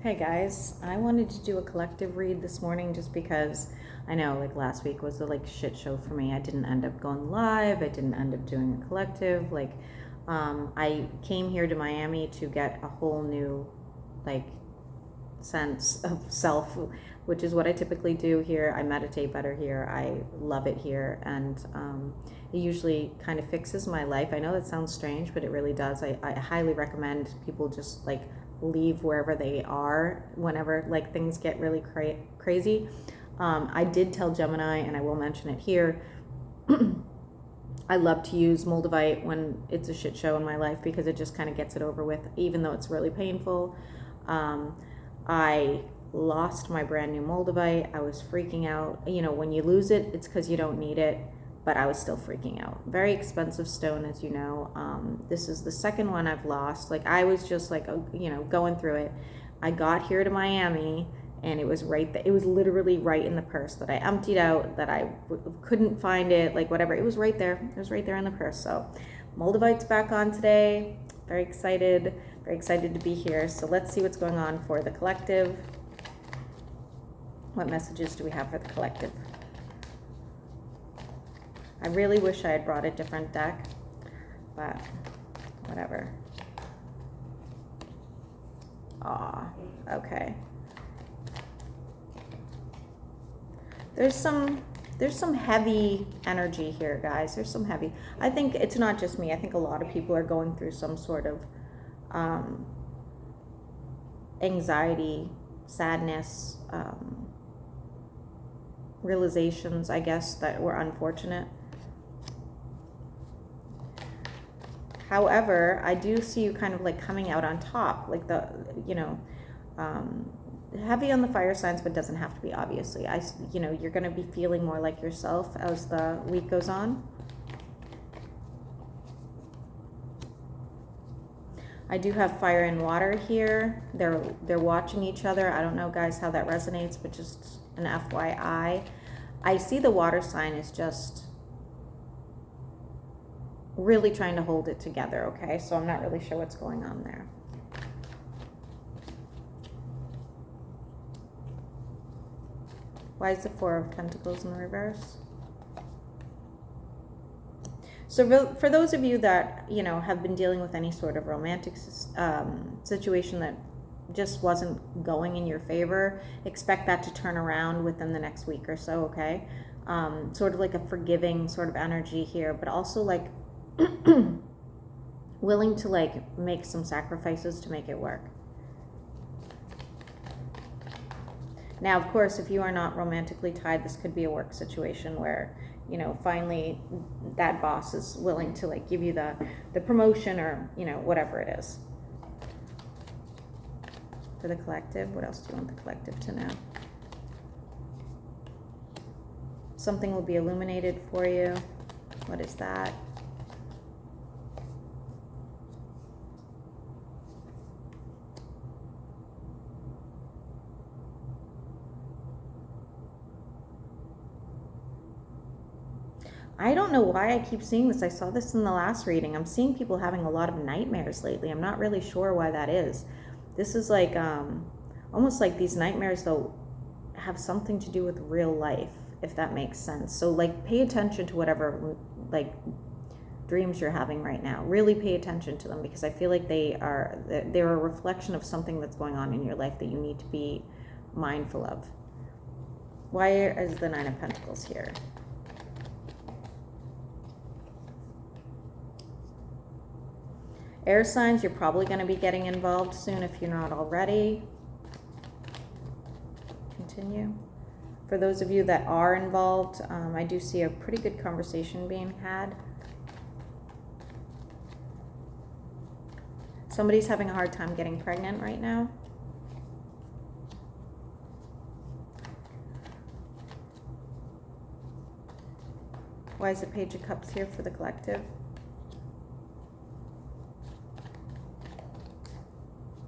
Hey guys, I wanted to do a collective read this morning just because I know like last week was a shit show for me. I didn't end up going live. I didn't end up doing a collective. I came here to Miami to get a whole new like sense of self, which is what I typically do here. I meditate better here. I love it here, and it usually kind of fixes my life. I know that sounds strange, but it really does. I highly recommend people just leave wherever they are whenever things get really crazy. I did tell Gemini, and I will mention it here. I love to use Moldavite when it's a shit show in my life because it just kind of gets it over with, even though it's really painful. I lost my brand new Moldavite. I was freaking out. You know, when you lose it, it's because you don't need it, but I was still freaking out. Very expensive stone, as you know. This is the second one I've lost. I was just going through it. I got here to Miami and it was it was literally right in the purse that I emptied out, that I couldn't find it, whatever. It was right there. It was right there in the purse. So Moldavite's back on today. Very excited to be here. So let's see what's going on for the collective. What messages do we have for the collective? I really wish I had brought a different deck, but whatever. Okay. There's some heavy energy here, guys. There's some heavy. I think it's not just me. I think a lot of people are going through some sort of anxiety, sadness, realizations, I guess, that were unfortunate. However, I do see you kind of coming out on top, heavy on the fire signs, but doesn't have to be, obviously. You're going to be feeling more like yourself as the week goes on. I do have fire and water here. They're watching each other. I don't know, guys, how that resonates, but just an FYI. I see the water sign is just really trying to hold it together, okay? So I'm not really sure what's going on there. Why is the Four of Pentacles in the reverse? So for those of you that, have been dealing with any sort of romantic situation that just wasn't going in your favor, expect that to turn around within the next week or so, okay? Sort of like a forgiving sort of energy here, but also willing to make some sacrifices to make it work. Now, of course, if you are not romantically tied, this could be a work situation where, finally that boss is willing to give you the promotion or, whatever it is. For the collective, what else do you want the collective to know? Something will be illuminated for you. What is that? I don't know why I keep seeing this. I saw this in the last reading. I'm seeing people having a lot of nightmares lately. I'm not really sure why that is. This is almost like these nightmares, though, have something to do with real life, if that makes sense. So pay attention to whatever dreams you're having right now. Really pay attention to them, because I feel like they're a reflection of something that's going on in your life that you need to be mindful of. Why is the Nine of Pentacles here? Air signs, you're probably going to be getting involved soon if you're not already. Continue. For those of you that are involved, I do see a pretty good conversation being had. Somebody's having a hard time getting pregnant right now. Why is the Page of Cups here for the collective?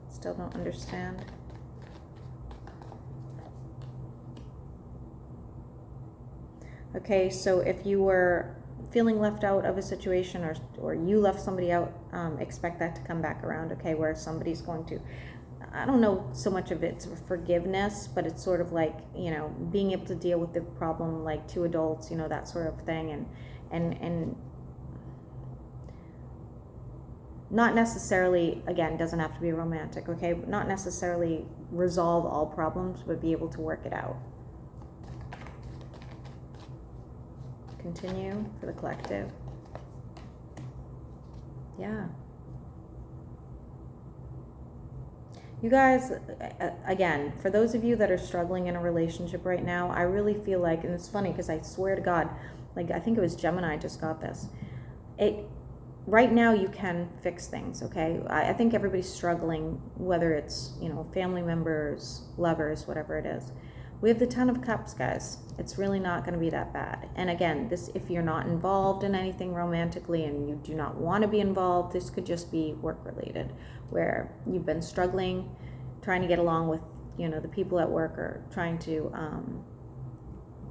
Still don't understand. Okay, so if you were feeling left out of a situation, or you left somebody out, expect that to come back around, okay, where somebody's going to I don't know so much of it's forgiveness, but it's sort of like, being able to deal with the problem like two adults, that sort of thing. And not necessarily, again, doesn't have to be romantic, okay? But not necessarily resolve all problems, but be able to work it out. Continue for the collective. Yeah. You guys, again, for those of you that are struggling in a relationship right now, I really feel like, and it's funny because I swear to God, like I think it was Gemini just got this. Right now you can fix things, okay? I think everybody's struggling, whether it's, family members, lovers, whatever it is. We have the 10 of Cups, guys. It's really not going to be that bad. And again, if you're not involved in anything romantically and you do not want to be involved, this could just be work related, where you've been struggling, trying to get along with, the people at work, or trying to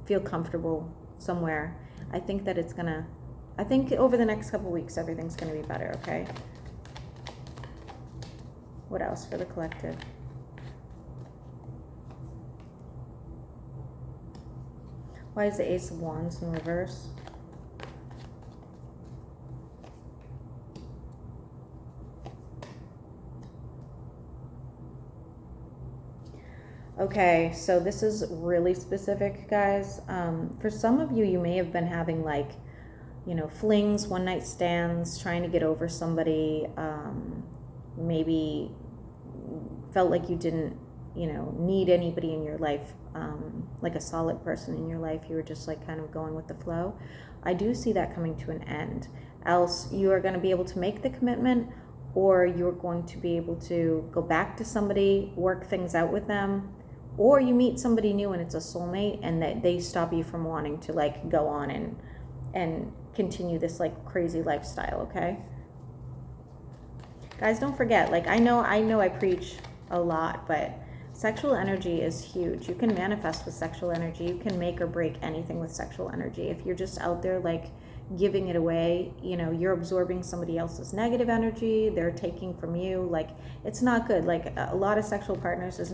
feel comfortable somewhere. I think over the next couple weeks, everything's going to be better, okay? What else for the collective? Why is the Ace of Wands in reverse? Okay, so this is really specific, guys. For some of you, you may have been having flings, one night stands, trying to get over somebody. Maybe felt like you didn't, need anybody in your life, like a solid person in your life. You were just kind of going with the flow. I do see that coming to an end. Else you are going to be able to make the commitment, or you're going to be able to go back to somebody, work things out with them, or you meet somebody new and it's a soulmate, and that they stop you from wanting to go on and continue this crazy lifestyle, okay? Guys, don't forget, I know I preach a lot, but sexual energy is huge. You can manifest with sexual energy. You can make or break anything with sexual energy. If you're just out there giving it away, you're absorbing somebody else's negative energy, they're taking from you, it's not good. A lot of sexual partners it's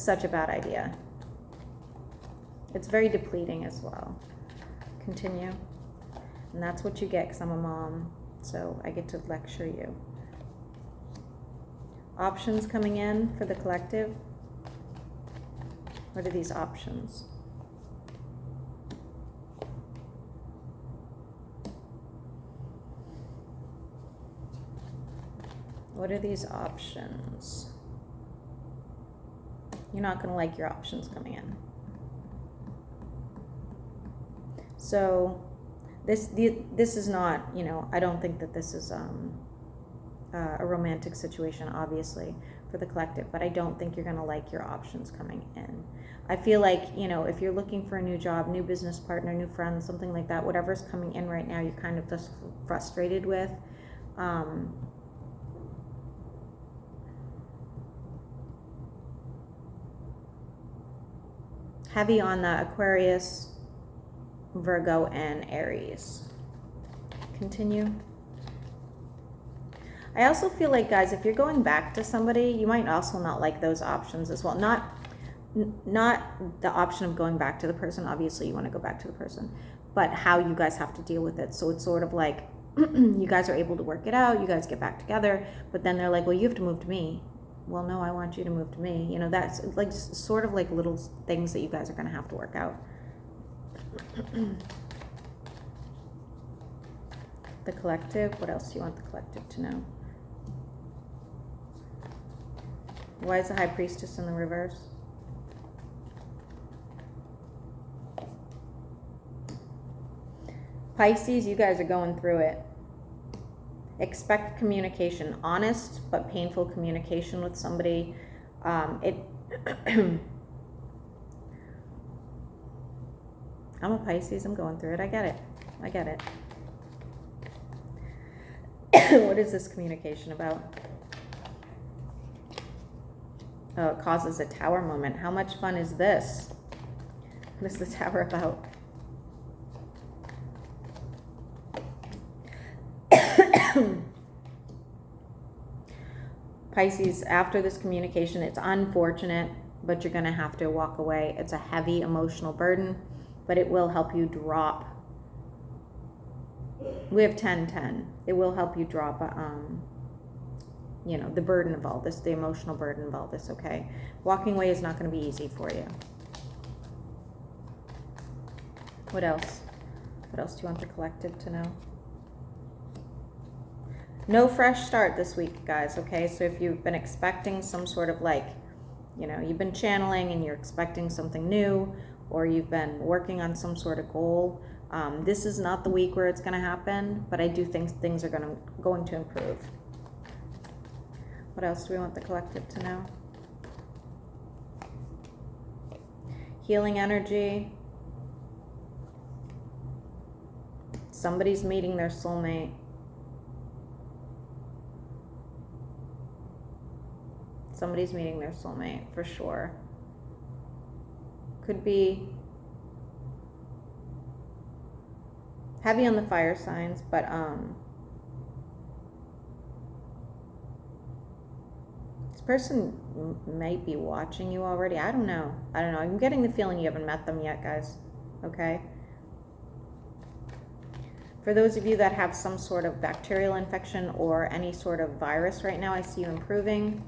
such a bad idea. It's very depleting as well. Continue. And that's what you get, because I'm a mom, so I get to lecture you. Options coming in for the collective. What are these options? What are these options? You're not going to like your options coming in. So this is not, I don't think that this is a romantic situation, obviously, for the collective, but I don't think you're going to like your options coming in. I feel like, if you're looking for a new job, new business partner, new friends, something like that, whatever's coming in right now, you're kind of just frustrated with. Heavy on the Aquarius, Virgo, and Aries. Continue. I also feel like, guys, if you're going back to somebody, you might also not like those options as well. Not the option of going back to the person. Obviously, you want to go back to the person, but how you guys have to deal with it. So it's sort of like you guys are able to work it out. You guys get back together, but then they're like, well, you have to move to me. Well, no, I want you to move to me. That's sort of little things that you guys are going to have to work out. The collective. What else do you want the collective to know? Why is the High Priestess in the reverse? Pisces, you guys are going through it. Expect communication, honest but painful communication with somebody. I'm a Pisces, I'm going through it. I get it. What is this communication about? Oh, it causes a tower moment. How much fun is this? What is the tower about? Pisces, after this communication, it's unfortunate, but you're going to have to walk away. It's a heavy emotional burden, but it will help you drop. We have 10-10. It will help you drop, the burden of all this, the emotional burden of all this, okay? Walking away is not going to be easy for you. What else? What else do you want the collective to know? No fresh start this week, guys, okay? So if you've been expecting some sort of you've been channeling and you're expecting something new, or you've been working on some sort of goal, this is not the week where it's going to happen, but I do think things are going to improve. What else do we want the collective to know? Healing energy. Somebody's meeting their soulmate. Somebody's meeting their soulmate for sure. Could be heavy on the fire signs, but this person might be watching you already. I don't know. I'm getting the feeling you haven't met them yet, guys. Okay? For those of you that have some sort of bacterial infection or any sort of virus right now, I see you improving.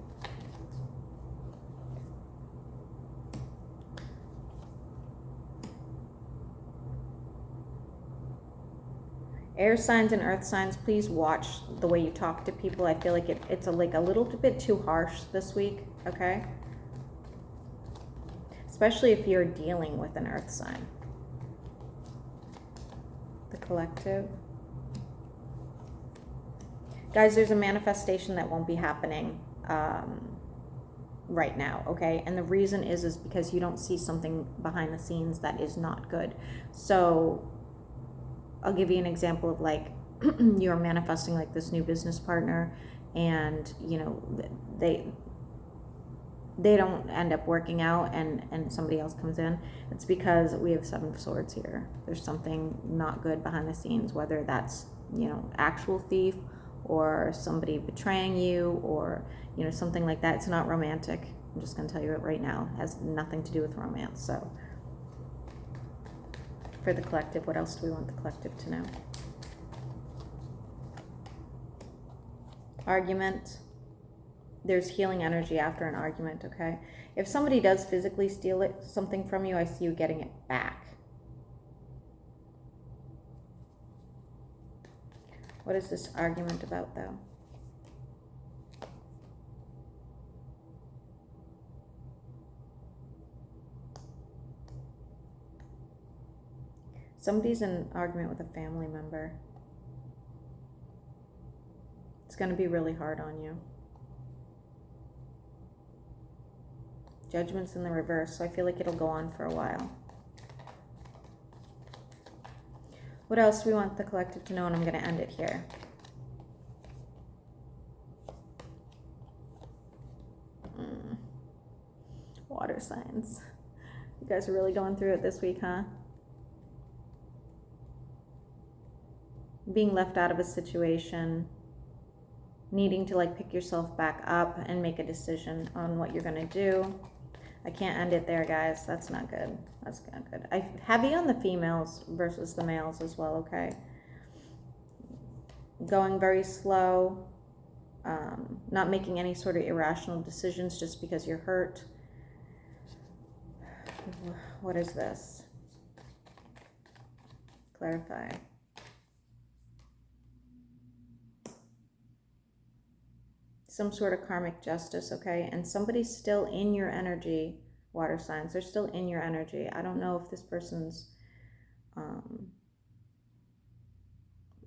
Air signs and earth signs, please watch the way you talk to people. I feel like it's a little bit too harsh this week, okay? Especially if you're dealing with an earth sign. The collective. Guys, there's a manifestation that won't be happening right now, okay? And the reason is because you don't see something behind the scenes that is not good. So I'll give you an example of you're manifesting this new business partner, and they don't end up working out, and somebody else comes in. It's because we have 7 of Swords here. There's something not good behind the scenes, whether that's actual thief or somebody betraying you, or something like that. It's not romantic. I'm just going to tell you it right now. It has nothing to do with romance. So for the collective, what else do we want the collective to know? Argument. There's healing energy after an argument, okay? If somebody does physically steal something from you, I see you getting it back. What is this argument about, though? Somebody's in an argument with a family member. It's going to be really hard on you. Judgment's in the reverse, so I feel like it'll go on for a while. What else do we want the collective to know? And I'm going to end it here. Water signs. You guys are really going through it this week, huh? Being left out of a situation, needing to pick yourself back up and make a decision on what you're going to do. I can't end it there, guys. That's not good. That's not good. Heavy on the females versus the males as well, okay? Going very slow, not making any sort of irrational decisions just because you're hurt. What is this? Clarify. Some sort of karmic justice, okay? And somebody's still in your energy, water signs. They're still in your energy. I don't know if this person's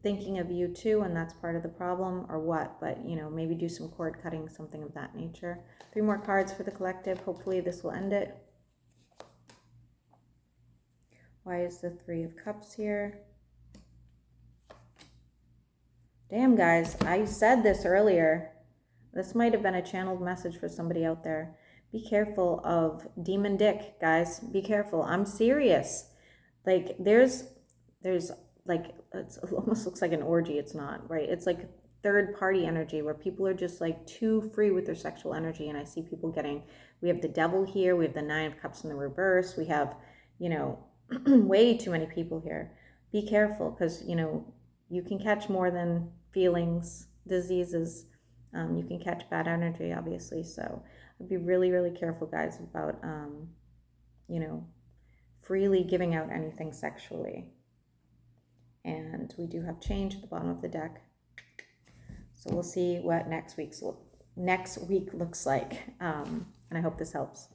thinking of you too, and that's part of the problem, or what, but maybe do some cord cutting, something of that nature. 3 more cards for the collective. Hopefully this will end it. Why is the 3 of Cups here? Damn, guys, I said this earlier. This might have been a channeled message for somebody out there. Be careful of Demon Dick, guys. Be careful. I'm serious. There's it almost looks like an orgy. It's not, right? It's third party energy where people are just like too free with their sexual energy. And I see people we have the devil here, we have the Nine of Cups in the reverse, we have, way too many people here. Be careful, because, you can catch more than feelings, diseases. You can catch bad energy, obviously. So I'd be really, really careful, guys, about, freely giving out anything sexually. And we do have change at the bottom of the deck. So we'll see what next week looks like. And I hope this helps.